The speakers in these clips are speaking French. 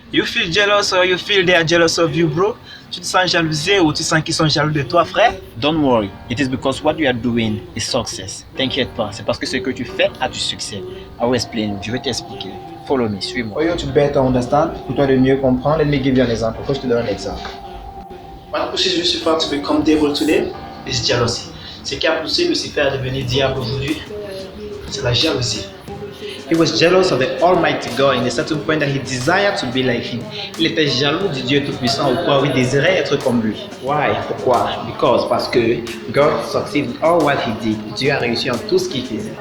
You feel jealous or you feel they are jealous of you, bro? Tu te sens jalousé ou tu sens qu'ils sont jaloux de toi, frère? Don't worry, it is because what you are doing is success. T'inquiète pas, c'est parce que ce que tu fais a du succès. I will explain, je vais t'expliquer. Follow me, suis-moi. For you to better understand, pour toi de mieux comprendre, let me give you an example. Faut que je te donne un exemple. What pushes Lucifer to become devil today is jealousy. Ce qui a poussé Lucifer à devenir diable aujourd'hui, c'est la jalousie. He was jealous of the Almighty God in a certain point that he desired to be like him. Il était jaloux du Dieu Tout-Puissant au point où il désirait être comme lui. Why? Pourquoi? Parce que God succeeded in all what he did. Dieu a réussi en tout ce qu'il faisait.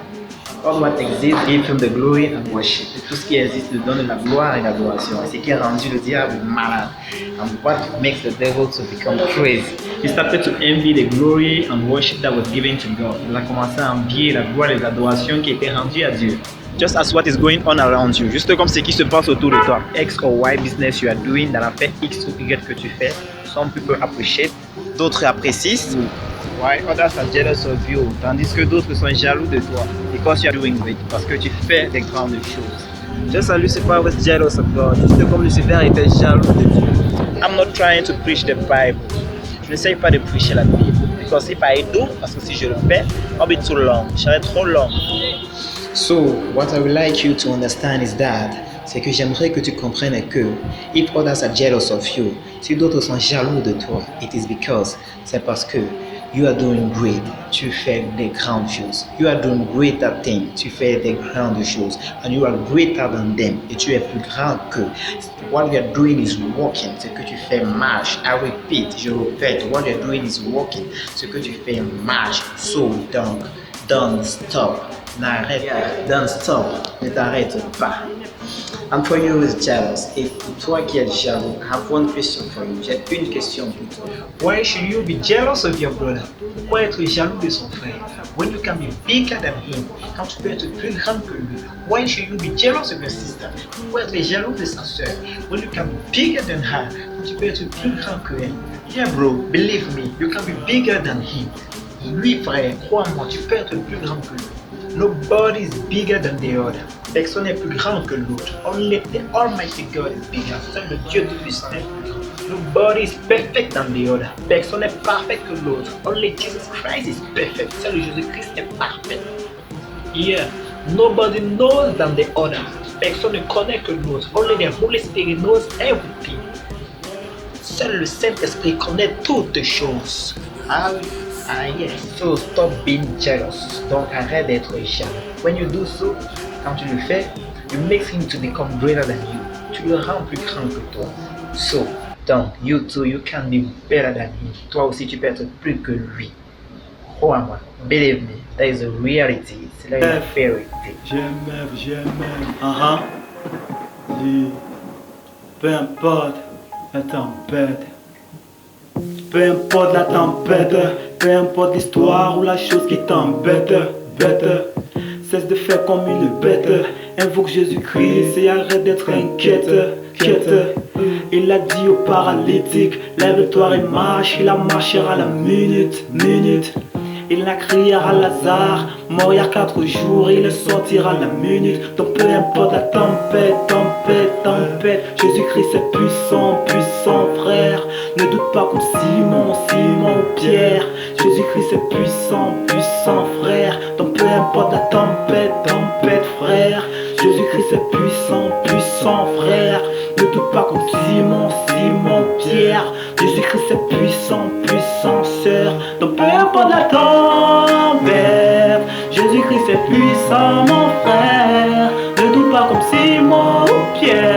All what exists gave him the glory and worship. Tout ce qui existe lui donne la gloire et l'adoration. Et ce qui a rendu le diable malade. And what makes the devil to become crazy. He started to envy the glory and worship that was given to God. Il a commencé à envier la gloire et l'adoration qui étaient rendues à Dieu. Just as what is going on around you, juste comme ce qui se passe autour de toi. X or Y business you are doing, dans l'affaire X ou Y que tu fais, some people appreciate, d'autres apprécient. Why others are jealous of you, tandis que d'autres sont jaloux de toi, because you are doing great, parce que tu fais des grandes choses. Just as Lucifer was jealous of God, juste comme Lucifer était jaloux de Dieu. I'm not trying to preach the Bible. Je n'essaye pas de prêcher la Bible, because if I do, parce que si je le fais, I'll be too long, je serai trop long. So, what I would like you to understand is that, c'est que j'aimerais que tu comprennes que, if others are jealous of you, si d'autres sont jaloux de toi, it is because, c'est parce que you are doing great, tu fais des grandes choses. You are doing greater things, tu fais des grandes choses. And you are greater than them, et tu es plus grand que. What you are doing is working, ce que tu fais marche. I repeat, je répète, what you are doing is working, ce que tu fais marche. So, don't stop. N'arrête pas, don't stop, ne t'arrête pas. And for you who is jealous, et pour toi qui es jaloux, I have one question for you. J'ai une question pour toi. Why should you be jealous of your brother? Pourquoi être jaloux de son frère? When you can be bigger than him, quand tu peux être plus grand que lui. Why should you be jealous of your sister? Pourquoi être jaloux de sa soeur? When you can be bigger than her, quand tu peux être plus grand que elle. Yeah bro, believe me, you can be bigger than him. Lui frère, crois-moi, tu peux être plus grand que lui. Nobody is bigger than the other. Personne n'est plus grand que l'autre. Only the Almighty God is bigger. Seul le Dieu Tout-Puissant est plus grand. Nobody is perfect than the other. Personne n'est parfait que l'autre. Only Jesus Christ is perfect. Seul le Jésus-Christ est parfait. Yeah. Nobody knows than the other. Personne ne connaît que l'autre. Only the Holy Spirit knows everything. Seul le Saint-Esprit connaît toutes choses. Yes, so stop being jealous. Donc arrête d'être jaloux. When you do so, quand tu le fais, you make him to become greater than you. Tu le rends plus grand que toi. So, donc, you too, you can be better than him. Toi aussi, tu peux être plus que lui. Crois-moi, believe me, that is a reality. C'est la vérité. J'aime. Dis, peu importe la tempête. Peu importe la tempête, peu importe l'histoire ou la chose qui t'embête, cesse de faire comme une bête, invoque Jésus-Christ et arrête d'être inquiète. Il a dit au paralytique, lève-toi et marche, il a marché à la minute. Il a crié à Lazare, mort il y a 4 jours, il sortira à la minute. Donc peu importe la tempête, Jésus-Christ est puissant, frère. Ne doute pas comme Simon ou Pierre. Jésus-Christ est puissant, frère. Donc peu importe la tempête, frère. Jésus-Christ est puissant, frère. Ne doute pas comme Simon, Pierre. Jésus-Christ est puissant, sœur. Donc peu importe la tempête, Jésus-Christ est puissant, mon frère. Ne doute pas comme Simon ou Pierre.